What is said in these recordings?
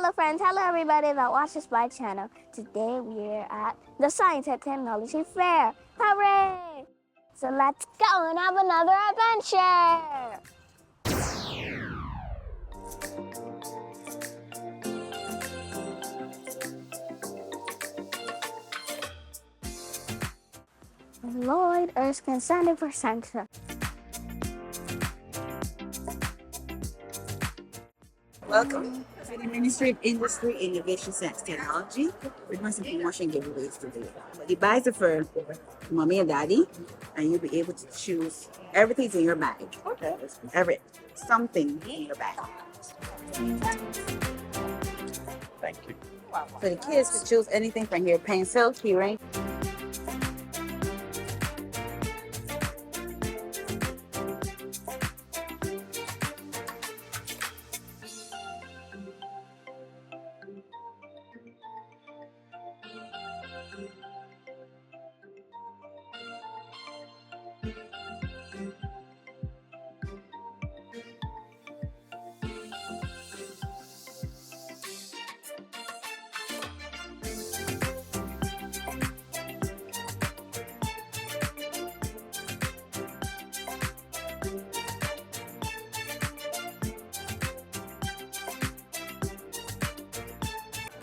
Hello friends, hello everybody that watches my channel. Today we're at the Science and Technology Fair. Hooray! So let's go and have another adventure! Lloyd Erskine standing for center. Welcome to the Ministry of Industry, Innovation, Science, Technology. We're doing some promotion giveaways today. The bags are for mommy and daddy, and you'll be able to choose everything's in your bag. Something in your bag. Thank you. So the kids can choose anything from here: pencil, keyring.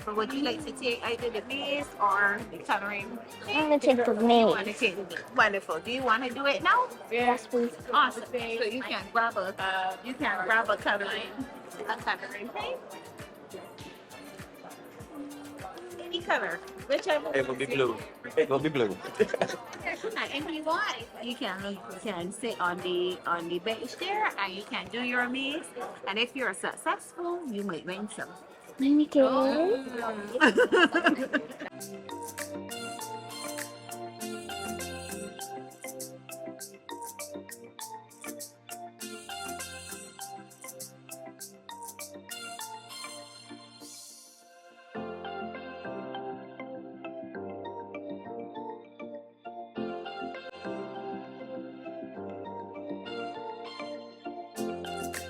So would you like to take either the maze or the coloring? I'm gonna take the You want to maze. take the maze. Wonderful. Do you want to do it now? Yes, please. Awesome. So you can grab a coloring paint. Any color, whichever. It will be blue. It will be blue. And if you want, you can sit on the bench there, and you can do your maze. And if you're successful, you might win some. Okay.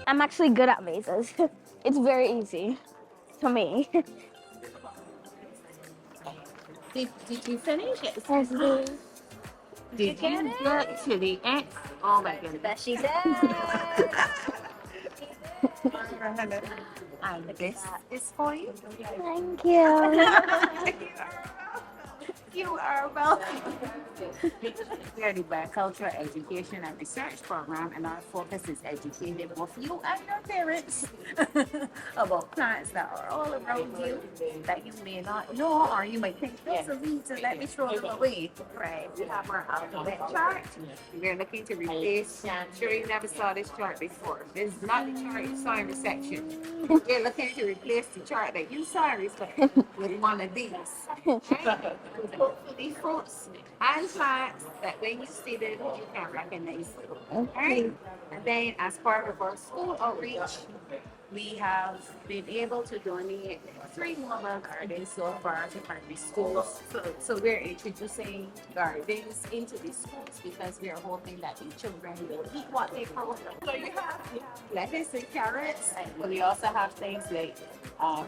I'm actually good at mazes. It's very easy to me. Did you finish it? Yes, please. Did you get to the end? Oh my goodness. That she did. And this is for you. Thank you. You are welcome. We are the Bicultural Education and Research Program, and our focus is educating both you and your parents about plants that are all around you that you may not know, or you might think those are weeds and let me throw them away. Right. We have our alphabet chart. We're looking to replace. I'm sure you never saw this chart before. This is not the chart you saw in reception. We're looking to replace the chart that you saw in reception with one of these. Right? Hopefully fruits and plants that when you see them, you can recognize them. Alright? And then as part of our school outreach, we have been able to donate 3 mobile gardens so far to primary schools. So we're introducing gardens into the schools because we are hoping that the children will eat what they grow. So you have lettuce and carrots, but we also have things like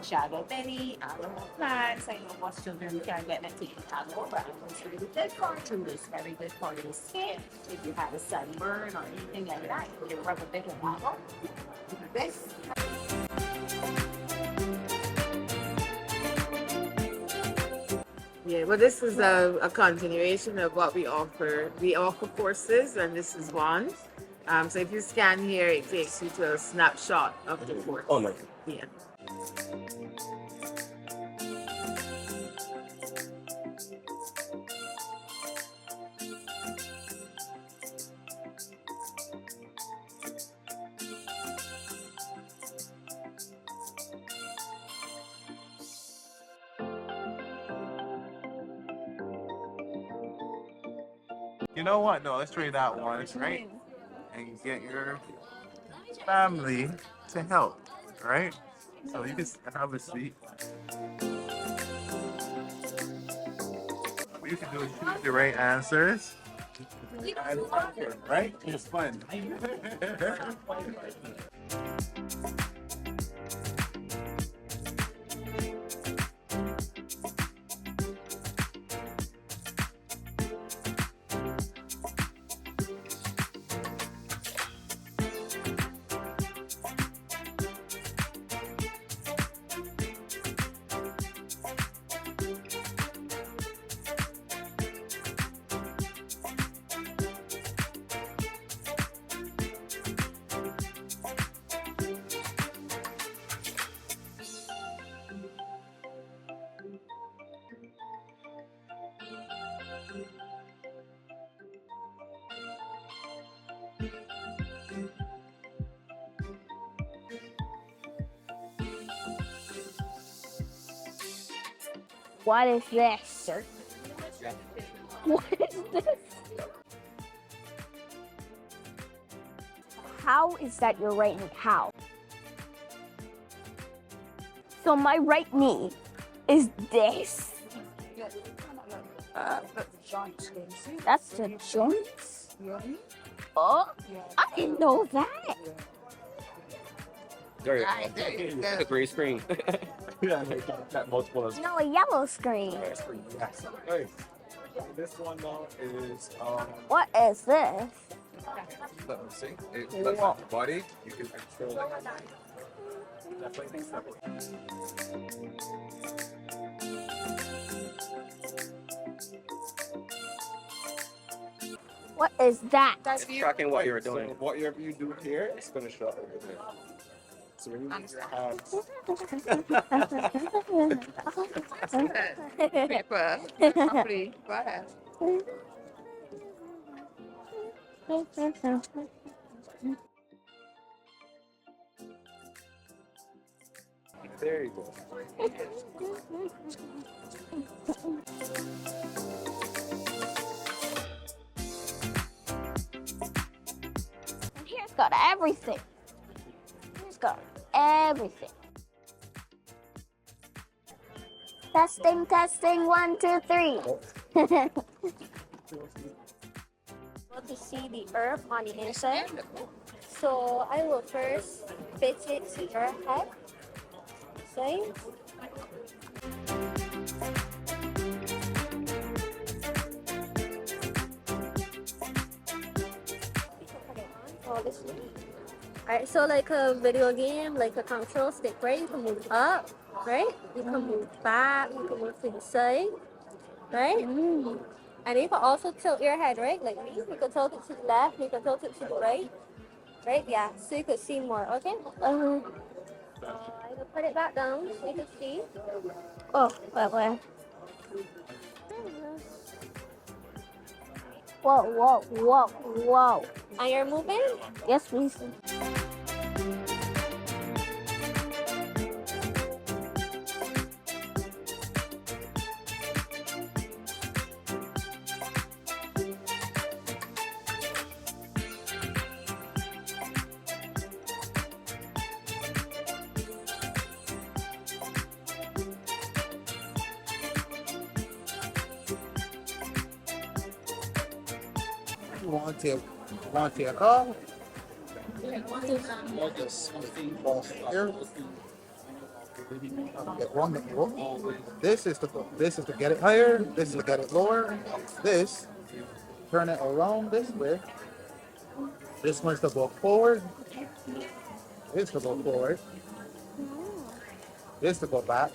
shadow benny, aloe plants. I know most children can get them to eat aloe, but it's really good for you. It's very good for your skin. If you have a sunburn or anything like that, you can rub a bit of aloe. This. Yeah, well, this is a continuation of what we offer. We offer courses, and this is one. So if you scan here, it takes you to a snapshot of the course. Oh my. Yeah. You know what? No, let's try that once, right? And get your family to help, right? So you can have a seat. What you can do is choose the right answers. Right? It's fun. What is this? What is this? How is that your right knee? How? So my right knee is this. That's the joints? Oh, I didn't know that. Sorry, a gray screen. Yeah, got multiple of No, a yellow screen. yes. Hey, this one now is What is this? let me see. It's the body. You can control it. Definitely next level. What is that? It's tracking what you're doing. So whatever you do here, it's gonna show up over there. So when you use your hands, Paper. Properly. Go ahead. there you go. And here's got everything. Here's got everything. Testing, testing, 1, 2, 3. Want to see the herb on the inside? So I will first fit it to your head. See? Oh, this way. Alright, so like a video game, like a control stick, right? You can move up, right? You can move back, you can move to the side, right? And you can also tilt your head, right? Like me, you can tilt it to the left, you can tilt it to the right. Right? Yeah, so you could see more, okay? I will put it back down so you can see. Oh, wait. Whoa. And you're moving? Yes, please. Want to call? This is to get it higher. This is to get it lower. This turn it around this way. This one's to go forward. This to go forward. This to go back.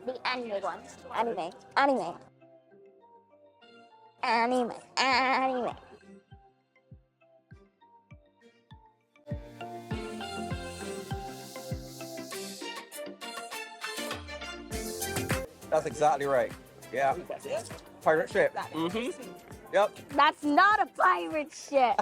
The anime one. Anime. That's exactly right. Yeah. Pirate ship. Mm-hmm. Yep. That's not a pirate ship.